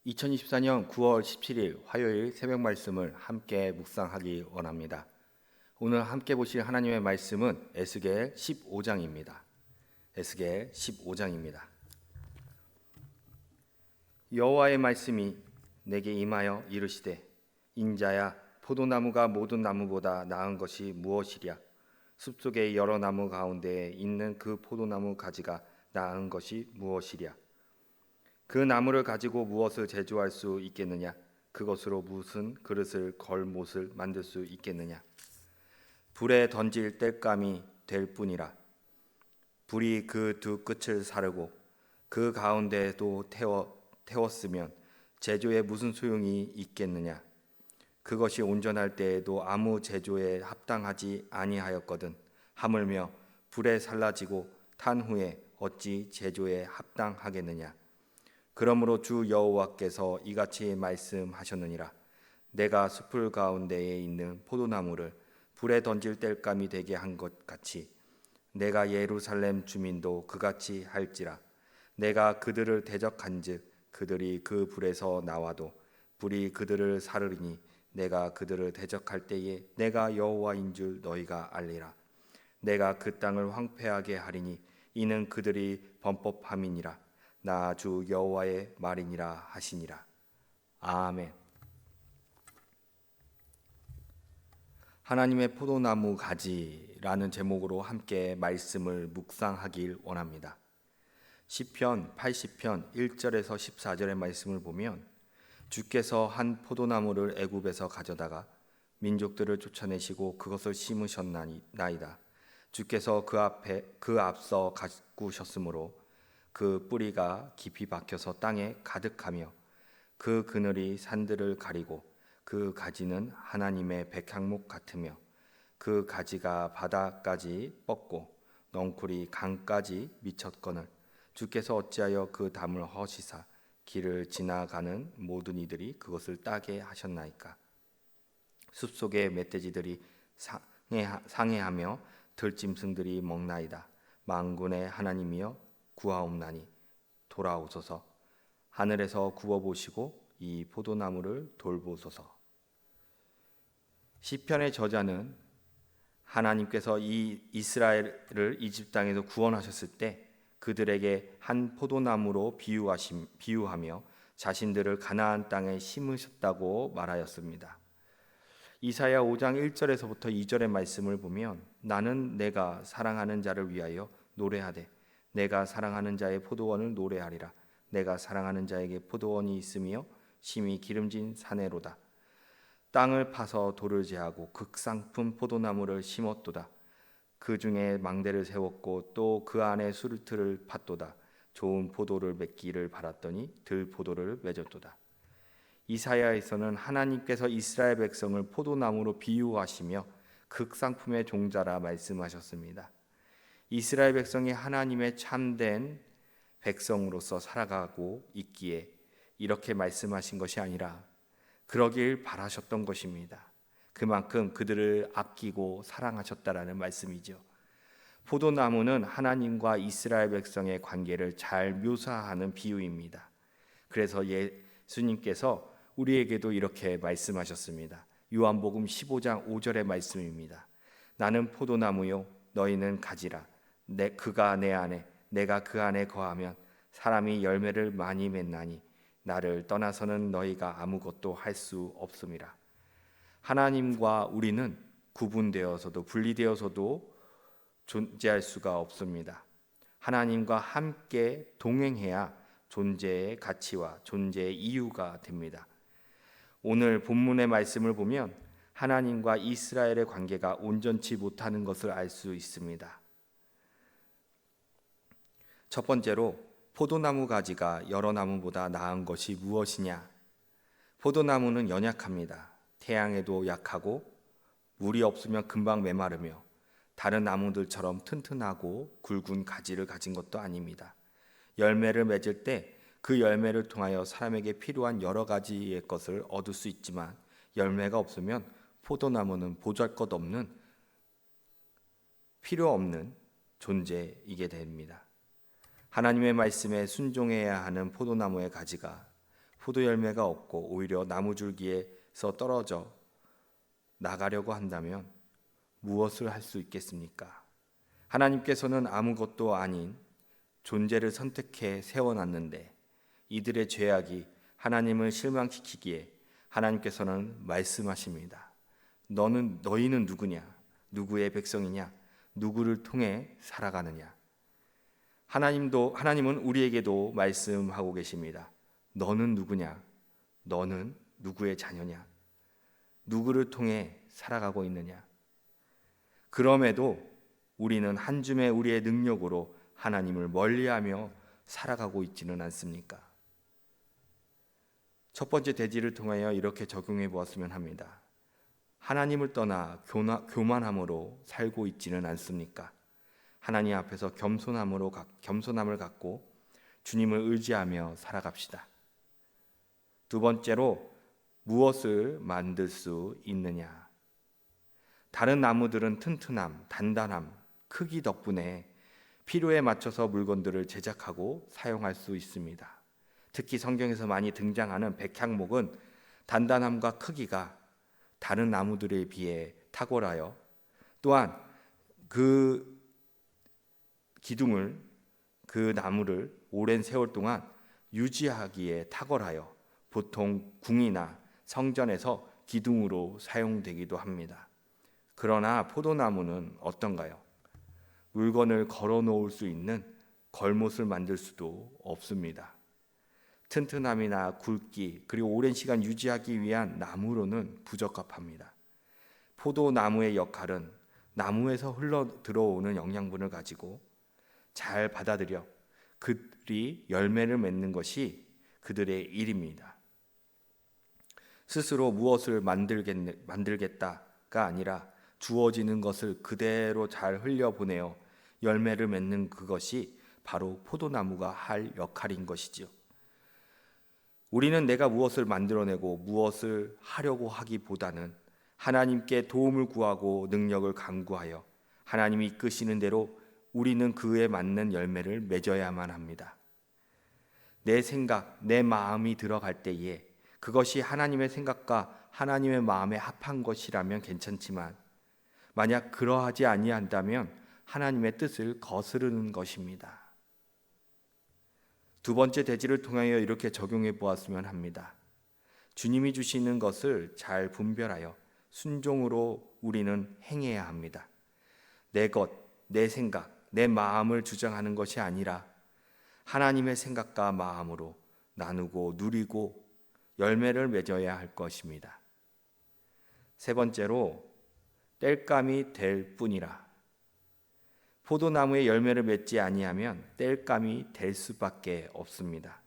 2024년 9월 17일 화요일 새벽 말씀을 함께 묵상하기 원합니다. 오늘 함께 보실 하나님의 말씀은 에스겔 15장입니다. 에스겔 15장입니다. 여호와의 말씀이 내게 임하여 이르시되, 인자야, 포도나무가 모든 나무보다 나은 것이 무엇이랴? 숲속의 여러 나무 가운데에 있는 그 포도나무 가지가 나은 것이 무엇이랴? 그 나무를 가지고 무엇을 제조할 수 있겠느냐? 그것으로 무슨 그릇을 걸 못을 만들 수 있겠느냐? 불에 던질 땔감이 될 뿐이라. 불이 그 두 끝을 사르고 그 가운데에도 태웠으면 제조에 무슨 소용이 있겠느냐? 그것이 온전할 때에도 아무 제조에 합당하지 아니하였거든. 하물며 불에 살라지고 탄 후에 어찌 제조에 합당하겠느냐? 그러므로 주 여호와께서 이같이 말씀하셨느니라. 내가 숲을 가운데에 있는 포도나무를 불에 던질 땔감이 되게 한 것 같이 내가 예루살렘 주민도 그같이 할지라. 내가 그들을 대적한즉 그들이 그 불에서 나와도 불이 그들을 사르리니 내가 그들을 대적할 때에 내가 여호와인 줄 너희가 알리라. 내가 그 땅을 황폐하게 하리니 이는 그들이 범법함이니라. 나 주 여호와의 말이니라 하시니라. 아멘. 하나님의 포도나무 가지라는 제목으로 함께 말씀을 묵상하길 원합니다. 시편 80편 1절에서 14절의 말씀을 보면, 주께서 한 포도나무를 애굽에서 가져다가 민족들을 쫓아내시고 그것을 심으셨나이다. 주께서 그 앞서 가꾸셨으므로 그 뿌리가 깊이 박혀서 땅에 가득하며 그 그늘이 산들을 가리고 그 가지는 하나님의 백향목 같으며 그 가지가 바다까지 뻗고 넝쿨이 강까지 미쳤거늘 주께서 어찌하여 그 담을 허시사 길을 지나가는 모든 이들이 그것을 따게 하셨나이까? 숲속의 멧돼지들이 상해하며 들짐승들이 먹나이다. 만군의 하나님이여 구하옵나니 돌아오소서. 하늘에서 구워보시고 이 포도나무를 돌보소서. 시편의 저자는 하나님께서 이 이스라엘을 이집 땅에서 구원하셨을 때 그들에게 한 포도나무로 비유하며 자신들을 가나안 땅에 심으셨다고 말하였습니다. 이사야 5장 1절에서부터 2절의 말씀을 보면, 나는 내가 사랑하는 자를 위하여 노래하되 내가 사랑하는 자의 포도원을 노래하리라. 내가 사랑하는 자에게 포도원이 있으며 심히 기름진 사내로다. 땅을 파서 돌을 제하고 극상품 포도나무를 심었도다. 그 중에 망대를 세웠고 또 그 안에 수르트를 팠도다. 좋은 포도를 맺기를 바랐더니 들포도를 맺었도다. 이사야에서는 하나님께서 이스라엘 백성을 포도나무로 비유하시며 극상품의 종자라 말씀하셨습니다. 이스라엘 백성이 하나님의 참된 백성으로서 살아가고 있기에 이렇게 말씀하신 것이 아니라 그러길 바라셨던 것입니다. 그만큼 그들을 아끼고 사랑하셨다라는 말씀이죠. 포도나무는 하나님과 이스라엘 백성의 관계를 잘 묘사하는 비유입니다. 그래서 예수님께서 우리에게도 이렇게 말씀하셨습니다. 요한복음 15장 5절의 말씀입니다. 나는 포도나무요 너희는 가지라. 그가 내 안에 내가 그 안에 거하면 사람이 열매를 많이 맺나니 나를 떠나서는 너희가 아무것도 할 수 없음이라. 하나님과 우리는 구분되어서도 분리되어서도 존재할 수가 없습니다. 하나님과 함께 동행해야 존재의 가치와 존재의 이유가 됩니다. 오늘 본문의 말씀을 보면 하나님과 이스라엘의 관계가 온전치 못하는 것을 알 수 있습니다. 첫 번째로, 포도나무 가지가 여러 나무보다 나은 것이 무엇이냐? 포도나무는 연약합니다. 태양에도 약하고 물이 없으면 금방 메마르며 다른 나무들처럼 튼튼하고 굵은 가지를 가진 것도 아닙니다. 열매를 맺을 때 그 열매를 통하여 사람에게 필요한 여러 가지의 것을 얻을 수 있지만 열매가 없으면 포도나무는 보잘것없는 필요 없는 존재이게 됩니다. 하나님의 말씀에 순종해야 하는 포도나무의 가지가 포도 열매가 없고 오히려 나무줄기에서 떨어져 나가려고 한다면 무엇을 할 수 있겠습니까? 하나님께서는 아무것도 아닌 존재를 선택해 세워놨는데 이들의 죄악이 하나님을 실망시키기에 하나님께서는 말씀하십니다. 너희는 누구냐? 누구의 백성이냐? 누구를 통해 살아가느냐? 하나님은 우리에게도 말씀하고 계십니다. 너는 누구냐? 너는 누구의 자녀냐? 누구를 통해 살아가고 있느냐? 그럼에도 우리는 한 줌의 우리의 능력으로 하나님을 멀리하며 살아가고 있지는 않습니까? 첫 번째 대지를 통하여 이렇게 적용해 보았으면 합니다. 하나님을 떠나 교만함으로 살고 있지는 않습니까? 하나님 앞에서 겸손함을 갖고 주님을 의지하며 살아갑시다. 두 번째로 무엇을 만들 수 있느냐? 다른 나무들은 튼튼함, 단단함, 크기 덕분에 필요에 맞춰서 물건들을 제작하고 사용할 수 있습니다. 특히 성경에서 많이 등장하는 백향목은 단단함과 크기가 다른 나무들에 비해 탁월하여 또한 그 기둥을 그 나무를 오랜 세월 동안 유지하기에 탁월하여 보통 궁이나 성전에서 기둥으로 사용되기도 합니다. 그러나 포도나무는 어떤가요? 물건을 걸어 놓을 수 있는 걸못을 만들 수도 없습니다. 튼튼함이나 굵기 그리고 오랜 시간 유지하기 위한 나무로는 부적합합니다. 포도나무의 역할은 나무에서 흘러 들어오는 영양분을 가지고 잘 받아들여 그들이 열매를 맺는 것이 그들의 일입니다. 스스로 무엇을 만들겠다가 아니라 주어지는 것을 그대로 잘 흘려보내어 열매를 맺는 그것이 바로 포도나무가 할 역할인 것이지요. 우리는 내가 무엇을 만들어내고 무엇을 하려고 하기보다는 하나님께 도움을 구하고 능력을 간구하여 하나님이 이끄시는 대로 우리는 그에 맞는 열매를 맺어야만 합니다. 내 생각, 내 마음이 들어갈 때에 그것이 하나님의 생각과 하나님의 마음에 합한 것이라면 괜찮지만 만약 그러하지 아니한다면 하나님의 뜻을 거스르는 것입니다. 두 번째 대지를 통하여 이렇게 적용해 보았으면 합니다. 주님이 주시는 것을 잘 분별하여 순종으로 우리는 행해야 합니다. 내 것, 내 생각, 내 마음을 주장하는 것이 아니라 하나님의 생각과 마음으로 나누고 누리고 열매를 맺어야 할 것입니다. 세 번째로 땔감이 될 뿐이라. 포도나무의 열매를 맺지 아니하면 땔감이 될 수밖에 없습니다.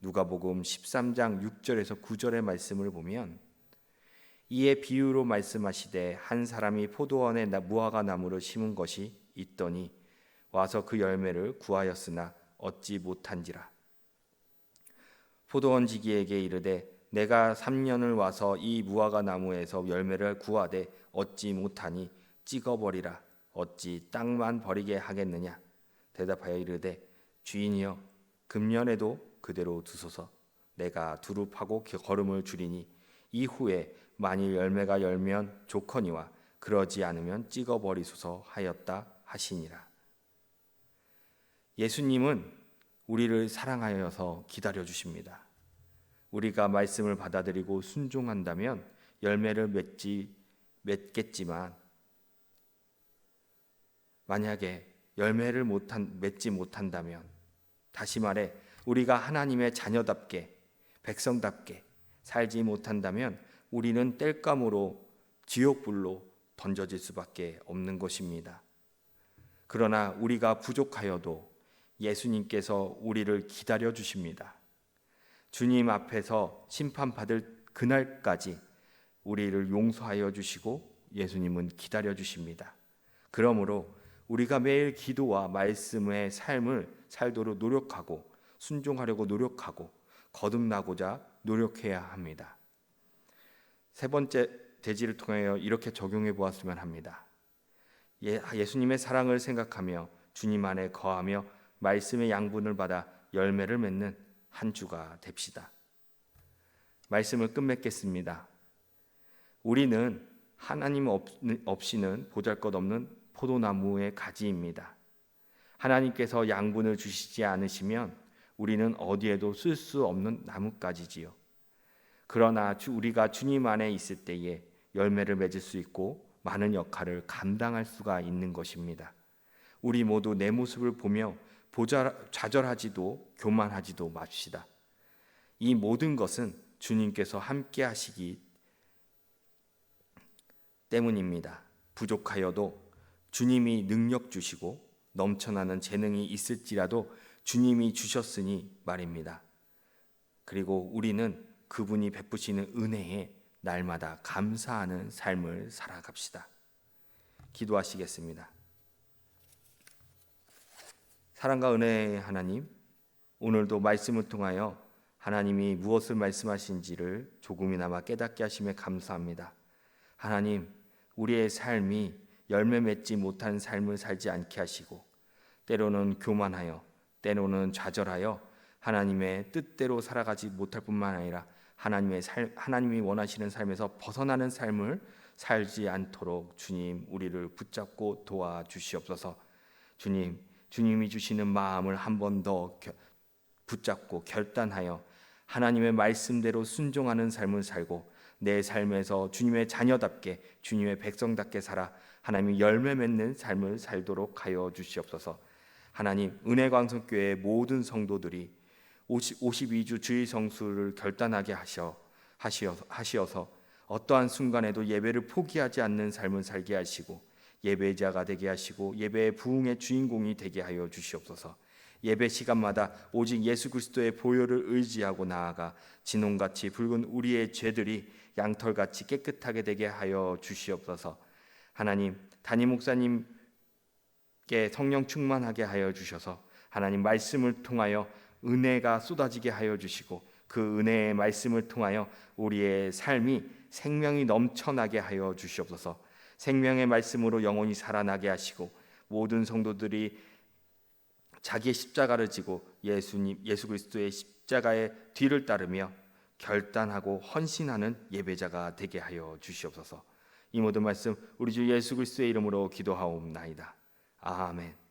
누가복음 13장 6절에서 9절의 말씀을 보면 이에 비유로 말씀하시되 한 사람이 포도원에 무화과 나무를 심은 것이 있더니 와서 그 열매를 구하였으나 얻지 못한지라. 포도원 지기에게 이르되 내가 3년을 와서 이 무화과 나무에서 열매를 구하되 얻지 못하니 찍어버리라. 어찌 땅만 버리게 하겠느냐? 대답하여 이르되 주인이여 금년에도 그대로 두소서. 내가 두릅하고 거름을 줄이니 이후에 만일 열매가 열면 좋거니와 그러지 않으면 찍어버리소서 하였다 하시니라. 예수님은 우리를 사랑하여서 기다려 주십니다. 우리가 말씀을 받아들이고 순종한다면 열매를 맺겠지만 만약에 열매를 맺지 못한다면 다시 말해 우리가 하나님의 자녀답게 백성답게 살지 못한다면 우리는 땔감으로 지옥불로 던져질 수밖에 없는 것입니다. 그러나 우리가 부족하여도 예수님께서 우리를 기다려 주십니다. 주님 앞에서 심판받을 그날까지 우리를 용서하여 주시고 예수님은 기다려 주십니다. 그러므로 우리가 매일 기도와 말씀의 삶을 살도록 노력하고 순종하려고 노력하고 거듭나고자 노력해야 합니다. 세 번째 대지를 통하여 이렇게 적용해 보았으면 합니다. 예수님의 사랑을 생각하며 주님 안에 거하며 말씀의 양분을 받아 열매를 맺는 한 주가 됩시다. 말씀을 끝맺겠습니다. 우리는 하나님 없이는 보잘것없는 포도나무의 가지입니다. 하나님께서 양분을 주시지 않으시면 우리는 어디에도 쓸 수 없는 나뭇가지지요. 그러나 우리가 주님 안에 있을 때에 열매를 맺을 수 있고 많은 역할을 감당할 수가 있는 것입니다. 우리 모두 내 모습을 보며 좌절하지도 교만하지도 맙시다. 이 모든 것은 주님께서 함께 하시기 때문입니다. 부족하여도 주님이 능력 주시고 넘쳐나는 재능이 있을지라도 주님이 주셨으니 말입니다. 그리고 우리는 그분이 베푸시는 은혜에 날마다 감사하는 삶을 살아갑시다. 기도하시겠습니다. 사랑과 은혜의 하나님, 오늘도 말씀을 통하여 하나님이 무엇을 말씀하신지를 조금이나마 깨닫게 하심에 감사합니다. 하나님, 우리의 삶이 열매 맺지 못한 삶을 살지 않게 하시고 때로는 교만하여 때로는 좌절하여 하나님의 뜻대로 살아가지 못할 뿐만 아니라 하나님이 원하시는 삶에서 벗어나는 삶을 살지 않도록 주님 우리를 붙잡고 도와주시옵소서. 주님이 주시는 마음을 한 번 더 붙잡고 결단하여 하나님의 말씀대로 순종하는 삶을 살고 내 삶에서 주님의 자녀답게 주님의 백성답게 살아 하나님이 열매 맺는 삶을 살도록 하여 주시옵소서. 하나님, 은혜광성교회 모든 성도들이 52주 주일 성수를 결단하게 하시어서 어떠한 순간에도 예배를 포기하지 않는 삶을 살게 하시고 예배자가 되게 하시고 예배의 부흥의 주인공이 되게 하여 주시옵소서. 예배 시간마다 오직 예수 그리스도의 보혈을 의지하고 나아가 진홍같이 붉은 우리의 죄들이 양털같이 깨끗하게 되게 하여 주시옵소서. 하나님, 담임 목사님께 성령 충만하게 하여 주셔서 하나님 말씀을 통하여 은혜가 쏟아지게 하여 주시고 그 은혜의 말씀을 통하여 우리의 삶이 생명이 넘쳐나게 하여 주시옵소서. 생명의 말씀으로 영혼이 살아나게 하시고 모든 성도들이 자기의 십자가를 지고 예수 그리스도의 십자가의 뒤를 따르며 결단하고 헌신하는 예배자가 되게 하여 주시옵소서. 이 모든 말씀 우리 주 예수 그리스도의 이름으로 기도하옵나이다. 아멘.